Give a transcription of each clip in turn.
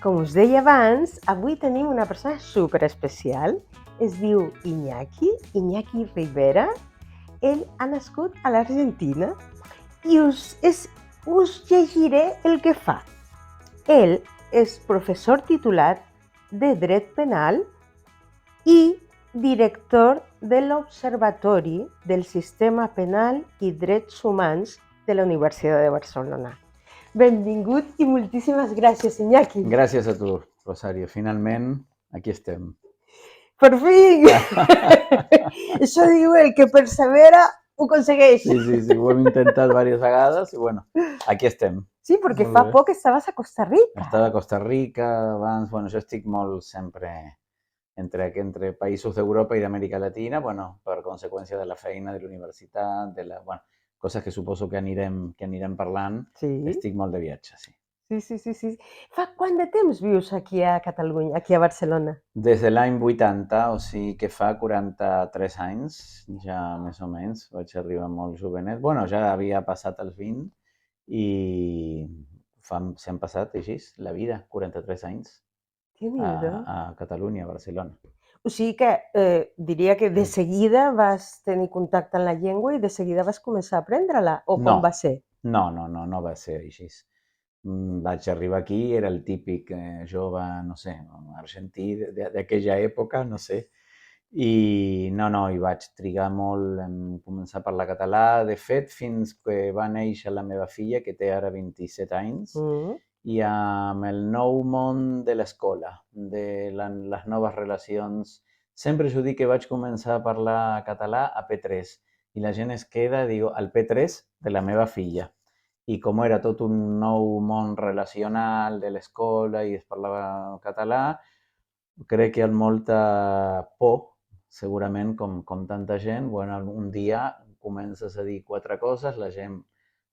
Com us deia abans, avui tenim una persona superespecial. Es diu Iñaki Rivera. Ell ha nascut a l'Argentina i us llegiré el que fa. Ell és professor titular de Dret Penal i director de l'Observatori del Sistema Penal i Drets Humans de la Universitat de Barcelona. Benvingut i moltíssimes gràcies, Iñaki. Gràcies a tu, Rosario. Finalment, aquí estem. Per fi! Això diu el que persevera ho aconsegueix. Sí, ho hem intentat diverses vegades i bueno, aquí estem. Sí, perquè fa poc estaves a Costa Rica. Estava a Costa Rica abans, bueno, jo estic molt sempre entre països d'Europa i d'Amèrica Latina, bueno, per conseqüència de la feina de la universitat, coses que suposo que anirem parlant. Sí. Estic molt de viatge, sí. Sí. Fa quant de temps vius aquí a Catalunya, aquí a Barcelona? Des de l'any 80, o sigui que fa 43 anys, ja més o menys, vaig arribar molt jovenet. Bueno, ja havia passat els 20 i s'han passat així la vida, 43 anys a Catalunya, a Barcelona. O sigui que diria que de seguida vas tenir contacte amb la llengua i de seguida vas començar a aprendre-la, o com va ser? No va ser així. Vaig arribar aquí, era el típic jove, no sé, argentí d'aquella època, no sé, i hi vaig trigar molt en començar a parlar català. De fet, fins que va néixer la meva filla, que té ara 27 anys, i amb el nou món de l'escola, de les noves relacions, sempre jo dic que vaig començar a parlar català a P3, i la gent es queda, diu, al P3 de la meva filla. I com era tot un nou món relacional de l'escola i es parlava català, crec que amb molta por, segurament, com tanta gent, bueno, un dia comences a dir 4 coses, la gent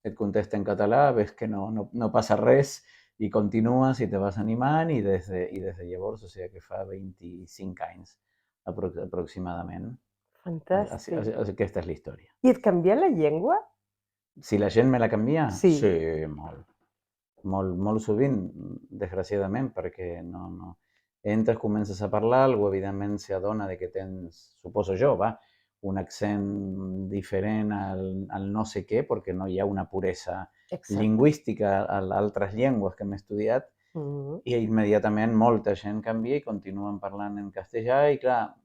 et contesta en català, ves que no passa res i continues i te vas animant i des de llavors, o sigui que fa 25 anys aproximadament. Fantàstic. Aquesta és la història. I et canvia la llengua? Si la gent me la canvia? Sí, molt. Molt sovint, desgraciadament, perquè no. Entres, comences a parlar, algú evidentment s'adona de que tens, suposo jo, un accent diferent al no sé què, perquè no hi ha una puresa lingüística a altres llengües que hem estudiat, i immediatament molta gent canvia i continuen parlant en castellà, i clar,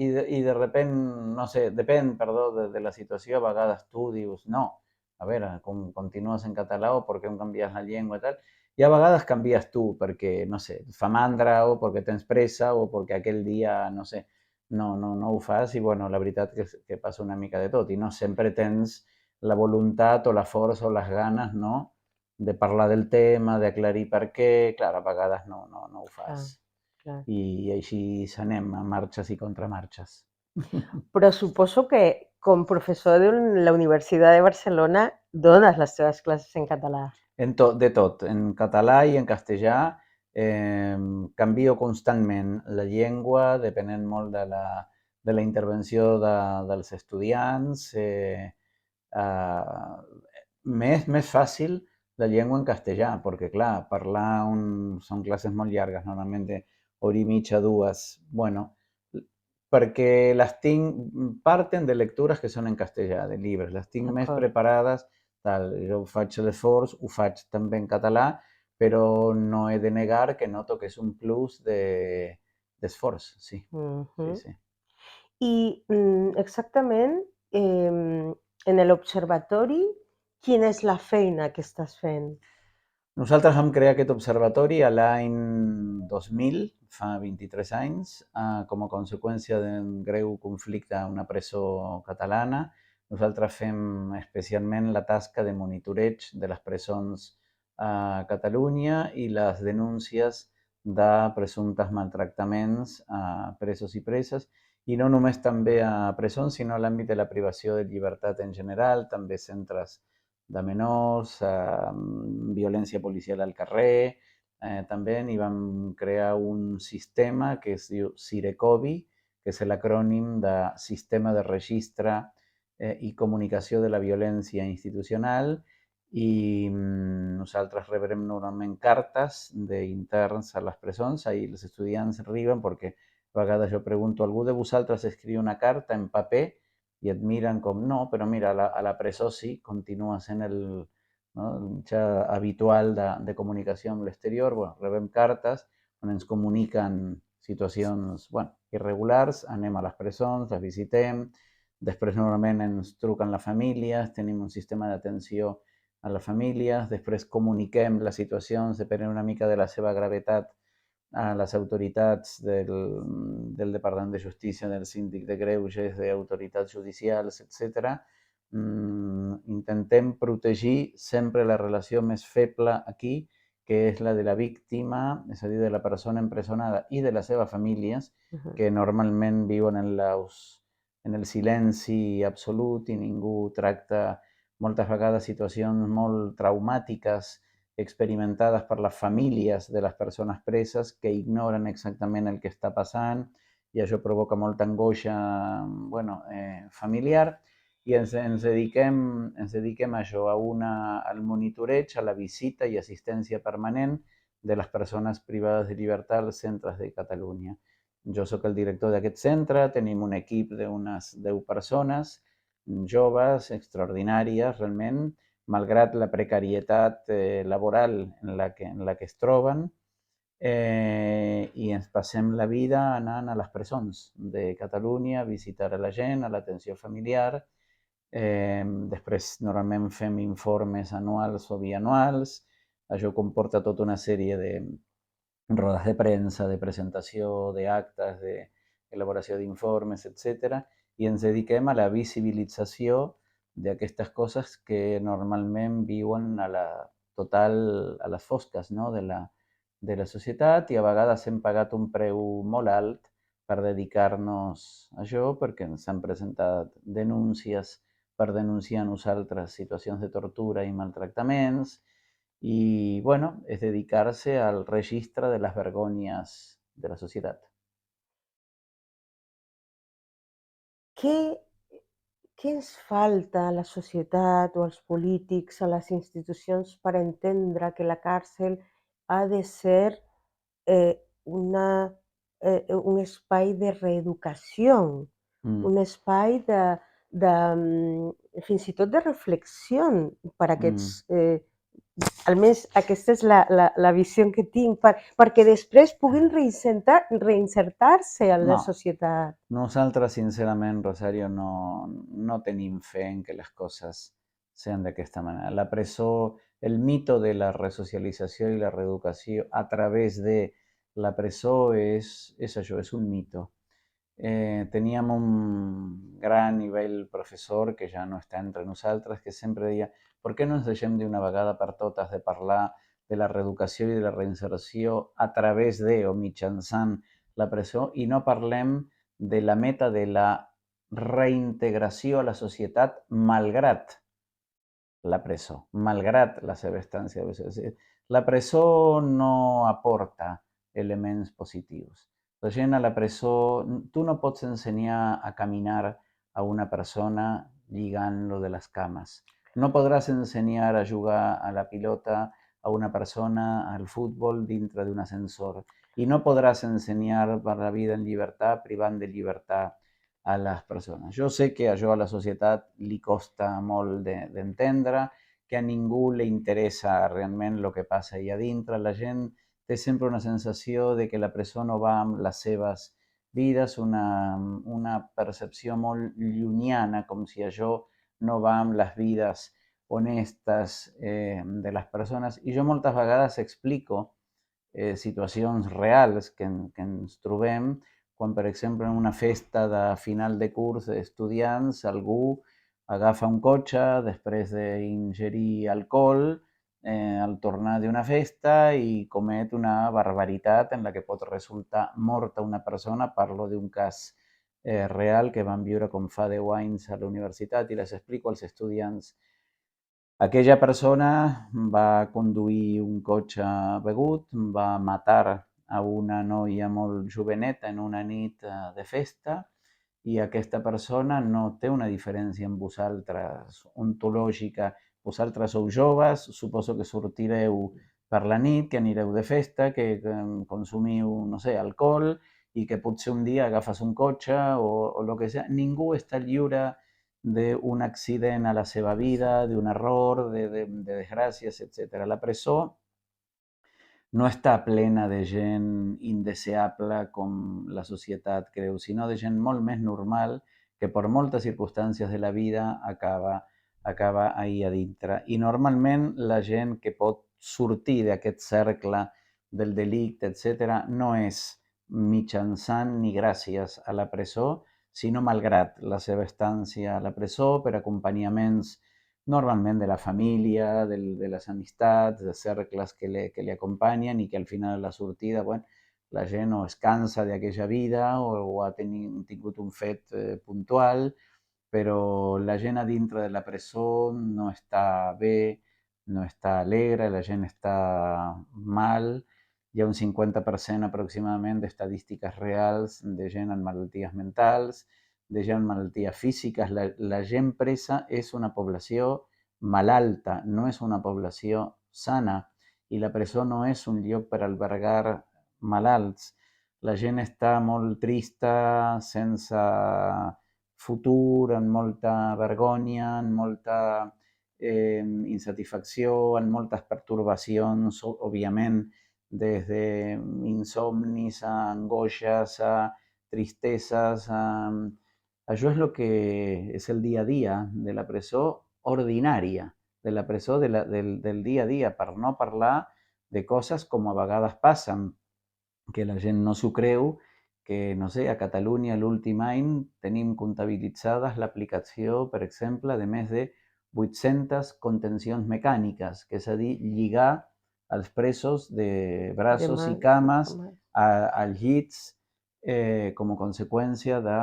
i de repent, no sé, depèn, de la situació, a vegades tu dius, no, a veure, com continues en català o per què em canvies la llengua i tal, i a vegades canvies tu perquè, no sé, fa mandra o perquè tens pressa o perquè aquell dia, no sé, no ho fas, i bueno, la veritat que passa una mica de tot i no sempre tens la voluntat o la força o les ganes, no?, de parlar del tema, d'aclarir per què, clar, a vegades no ho fas. I així s'anem a marxes i contramarxes. Però suposo que com professor de la Universitat de Barcelona dones les teves classes en català. De tot, en català i en castellà. Canvio constantment la llengua, depenent molt de la intervenció dels estudiants. Més fàcil la llengua en castellà, perquè clar, parlar són classes molt llargues, normalment d'hora i mitja, 2, bueno, perquè parten de lectures que són en castellà, de llibres, les tinc més preparades, jo faig l'esforç, ho faig també en català, però no he de negar que noto que és un plus d'esforç, sí. Sí. I exactament, en l'observatori, quina és la feina que estàs fent? Nosaltres vam crear aquest observatori a l'any 2000, fa 23 anys, com a conseqüència d'un greu conflicte a una presó catalana. Nosaltres fem especialment la tasca de monitoreig de les presons a Catalunya i les denúncies de presumptes maltractaments a presos i preses, i no només també a presons, sinó a l'àmbit de la privació de llibertat en general, també centres de menors, violència policial al carrer. També hi vam crear un sistema que es diu Sirecovi, que és l'acrònim de Sistema de Registre i Comunicació de la Violència Institucional, i nosaltres rebrem normalment cartes d'interns a les presons, ahir els estudiants arriben perquè a vegades jo pregunto, algú de vosaltres escriu una carta en paper i et miren com no, però mira, a la presó sí, continua sent no, el mitjà habitual de comunicació amb l'exterior. Bueno, rebem cartes on ens comuniquen situacions irregulars, anem a les presons, les visitem, després normalment ens truquen les famílies, tenim un sistema d'atenció a les famílies, després comuniquem les situacions, depenent una mica de la seva gravetat, a les autoritats del Departament de Justícia, del Síndic de Greuges, d'autoritats judicials, etc. Intentem protegir sempre la relació més feble aquí, que és la de la víctima, és a dir, de la persona empresonada i de les seves famílies, que normalment viuen en el silenci absolut i ningú tracta moltes vegades situacions molt traumàtiques experimentades per les famílies de les persones preses que ignoren exactament el que està passant i això provoca molta angoixa familiar i ens dediquem a això, al monitoreig, a la visita i assistència permanent de les persones privades de llibertat als centres de Catalunya. Jo sóc el director d'aquest centre, tenim un equip d'unes 10 persones, joves, extraordinàries, realment, malgrat la precarietat laboral en la que es troben, i ens passem la vida anant a les presons de Catalunya, a visitar a la gent, a l'atenció familiar. Després normalment fem informes anuals o bianuals. Això comporta tota una sèrie de rodes de premsa, de presentació d'actes, d'elaboració d'informes, etc. I ens dediquem a la visibilització d'aquestes coses que normalment viuen a les fosques, no? de la societat i a vegades hem pagat un preu molt alt per dedicar-nos a això perquè ens han presentat denúncies per denunciar a nosaltres situacions de tortura i maltractaments i, és dedicar-se al registre de les vergonyes de la societat. Què, què ens falta a la societat o als polítics, a les institucions per entendre que la càrcel ha de ser eh, una, un espai de reeducació, un espai fins i tot de reflexió per a aquests almenys aquesta és la visió que tinc, perquè després puguin reinsertar-se a la No, societat. nosaltres, sincerament, Rosario, no tenim fe en que les coses sean d'aquesta manera. La presó, el mito de la resocialització i la reeducació a través de la presó és això, és un mito. Teníem un gran nivell professor que ja no està entre nosaltres, que sempre deia per què no ens deixem d'una vegada per totes de parlar de la reeducació i de la reinserció a través de o mitjançant la presó i no parlem de la meta de la reintegració a la societat malgrat la presó, malgrat la seva estància. La presó no aporta elements positius. La gent a la presó, tu no pots ensenyar a caminar a una persona lligant-lo de les cames. No podràs ensenyar a jugar a la pilota a una persona al futbol dintre d'un ascensor. I no podràs ensenyar per la vida en llibertat privant de llibertat a les persones. Jo sé que això a la societat li costa molt d'entendre, que a ningú li interessa realment el que passa allà dintre. La gent té sempre una sensació de que la presó no va amb les seves vides, una percepció molt llunyana, com si això no va amb les vides honestes de les persones. I jo moltes vegades explico situacions reals que ens trobem quan, per exemple, en una festa de final de curs d'estudiants, algú agafa un cotxe després d'ingerir alcohol al tornar d'una festa i comet una barbaritat en la que pot resultar morta una persona. Parlo d'un cas real que vam viure com fa 10 anys a la universitat i les explico als estudiants. Aquella persona va conduir un cotxe begut, va matar a una noia molt joveneta en una nit de festa i aquesta persona no té una diferència amb vosaltres ontològica. Vosaltres sou joves, suposo que sortireu per la nit, que anireu de festa, que consumiu, no sé, alcohol, i que potser un dia agafes un cotxe o el que sigui. Ningú està lliure d'un accident a la seva vida, d'un error, de desgràcies, etc. La presó no està plena de gent indeseable com la societat creu, sinó de gent molt més normal que per moltes circumstàncies de la vida acaba ahir a dintre. I normalment la gent que pot sortir d'aquest cercle del delicte, etc., no és mitjançant ni gràcies a la presó, sinó malgrat la seva estància a la presó, per acompanyaments normalment de la família, de les amistats, de cercles que li acompanyen i que al final de la sortida, bueno, la gent o es cansa d'aquella vida o ha tingut un fet puntual, però la gent a dintre de la presó no està bé, no està alegre, la gent està mal. Hi ha un 50% aproximadament d'estadístiques reals de gent amb malalties mentals, de gent amb malalties físiques. La gent presa és una població malalta, no és una població sana, i la presó no és un lloc per albergar malalts. La gent està molt trista, sense futur, amb molta vergonya, amb molta insatisfacció, amb moltes pertorbacions, òbviament, des d'insomnis a angoixes, a tristeses. Això és el que és el dia a dia de la presó ordinària, de la presó del dia a dia, per no parlar de coses com a vegades passen, que la gent no s'ho creu, que, no sé, a Catalunya l'últim any tenim comptabilitzades l'aplicació, per exemple, de més de 800 contencions mecàniques, que és a dir, lligar els presos de de braços i mans i cames cames. als llits com a conseqüència de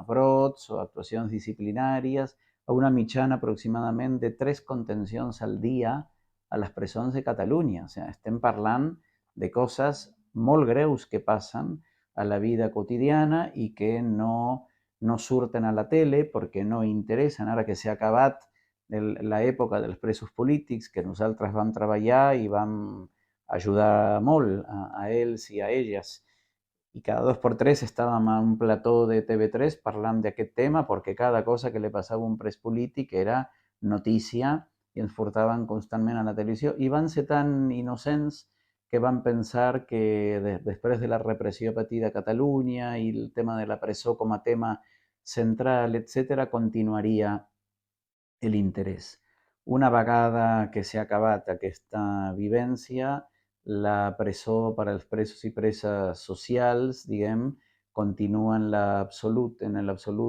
brots o actuacions disciplinàries, a una mitjana aproximadament de 3 contencions al dia a les presons de Catalunya. O sigui, estem parlant de coses molt greus que passen a la vida quotidiana i que no surten a la tele perquè no interessen. Ara que s'ha acabat l'època dels presos polítics, que nosaltres vam treballar i vam ajudar molt a ells i a elles, i cada 2 per 3 estàvem a un plató de TV3 parlant d'aquest tema, perquè cada cosa que li passava a un pres polític era notícia i ens portaven constantment a la televisió, i van ser tan innocents que van pensar que després de la repressió patida a Catalunya i el tema de la presó com a tema central, etc., continuaria l'interès. Una vegada que s'ha acabat aquesta vivència, la presó per als presos i preses socials, diguem, continua en l'absolut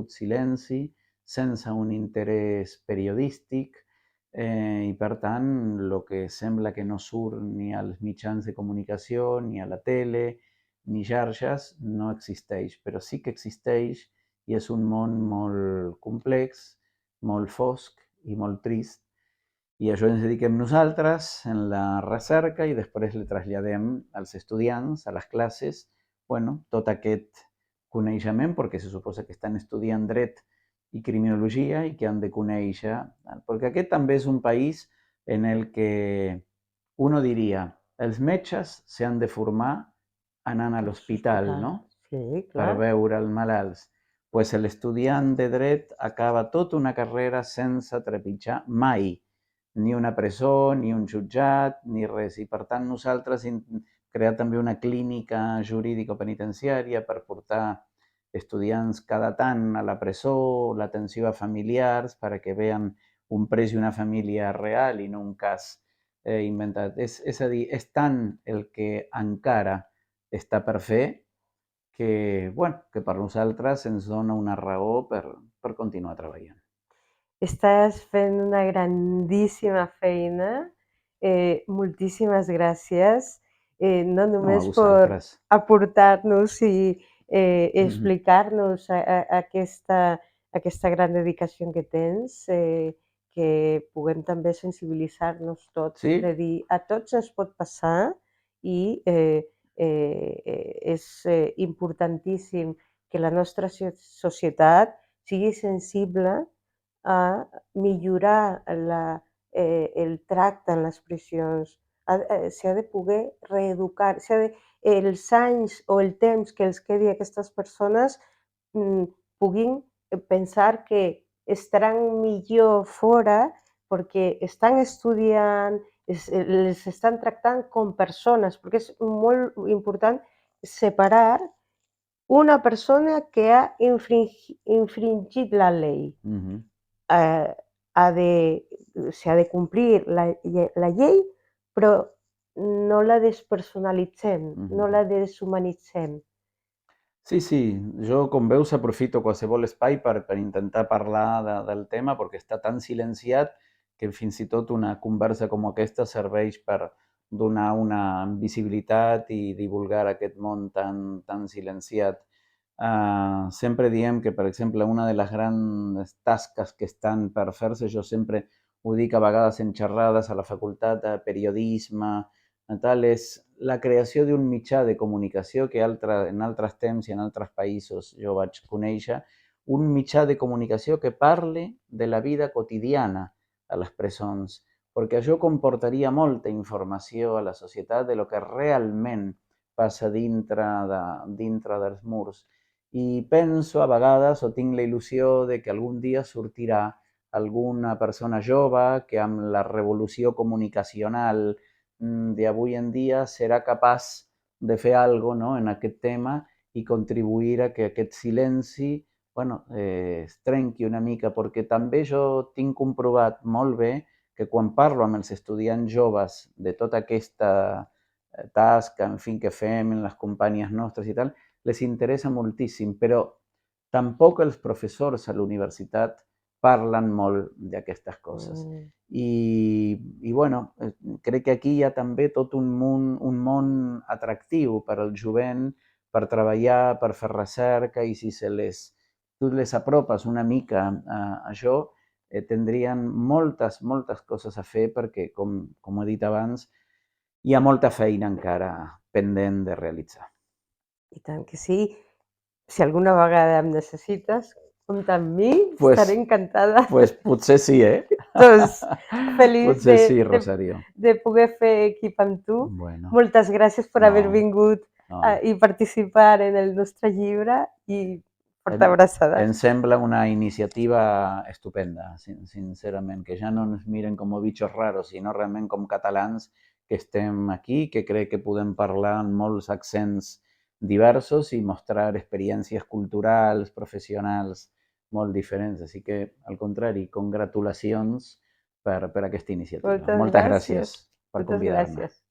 silenci, sense un interès periodístic, i per tant, el que sembla que no surt ni als mitjans de comunicació, ni a la tele, ni xarxes, no existeix, però sí que existeix i és un món molt complex, molt fosc i molt trist, i a això ens dediquem nosaltres en la recerca i després li traslladem als estudiants, a les classes, bueno, tot aquest coneixement, perquè se suposa que estan estudiant dret i criminologia i que han de conèixer, perquè aquest també és un país en el que uno diria, els metges s'han de formar anant a l'hospital, no? Sí, Per clar. veure els malalts. Pues l'estudiant de dret acaba tota una carrera sense trepitjar mai ni una presó, ni un jutjat, ni res. I per tant nosaltres hem creat també una clínica jurídico-penitenciària per portar estudiants cada tant a la presó, l'atenció a familiars, perquè vean un pres i una família real i no un cas inventat. És a dir, és tant el que encara està per fer que, bueno, que per nosaltres ens dona una raó per continuar treballant. Estàs fent una grandíssima feina. Moltíssimes gràcies, no No, a només per vosaltres. aportar-nos i explicar-nos aquesta gran dedicació que tens, que puguem també sensibilitzar-nos tots, Sí, de dir a tots ens pot passar i és importantíssim que la nostra societat sigui sensible a millorar el tracte en les pressions. S'ha de poder reeducar, els anys o el temps que els quedi a aquestes persones puguin pensar que estaran millor fora perquè estan estudiant, les estan tractant com persones, perquè és molt important separar una persona que ha infringit la llei. Eh, se ha de complir la llei, però no la despersonalitzem, no la deshumanitzem. Sí, sí, jo com veus aprofito qualsevol espai per intentar parlar del tema perquè està tan silenciat que fins i tot una conversa com aquesta serveix per donar una visibilitat i divulgar aquest món tan silenciat. Sempre diem que, per exemple, una de les grans tasques que estan per fer-se, jo sempre ho dic a vegades en xerrades a la facultat de periodisme, tal, és la creació d'un mitjà de comunicació que en altres temps i en altres països jo vaig conèixer, un mitjà de comunicació que parli de la vida quotidiana a les presons, perquè això comportaria molta informació a la societat de lo que realment passa dintre dels murs. I penso a vegades o tinc la il·lusió de que algun dia sortirà alguna persona jove que amb la revolució comunicacional d'avui en dia serà capaç de fer alguna cosa, no, en aquest tema i contribuir a que aquest silenci es trenqui una mica, perquè també jo tinc comprovat molt bé que quan parlo amb els estudiants joves de tota aquesta tasca, en fi, que fem en les companyes nostres i tal, les interessa moltíssim, però tampoc els professors a la universitat parlen molt d'aquestes coses. I bueno, crec que aquí hi ha també tot un món atractiu per al jovent, per treballar, per fer recerca, i si tu les apropes una mica a això, tindrien moltes coses a fer perquè, com he dit abans, hi ha molta feina encara pendent de realitzar. I tant que sí. Si alguna vegada em necessites, compta amb mi, estaré Pues, encantada. pues potser sí, eh? Doncs feliç Potser sí, Rosario. de poder fer equip amb tu. Bueno, Moltes gràcies per haver no, vingut no. i participar en el nostre llibre i forta Em abraçada. sembla una iniciativa estupenda, sincerament, que ja no ens miren com a bitxos raros, sinó realment com catalans que estem aquí, que crec que podem parlar en molts accents diversos i mostrar experiències culturals, professionals molt diferents. Així que, al contrari, congratulacions per aquesta iniciativa. Moltes Moltes gràcies. gràcies per Moltes convidar-me. gràcies.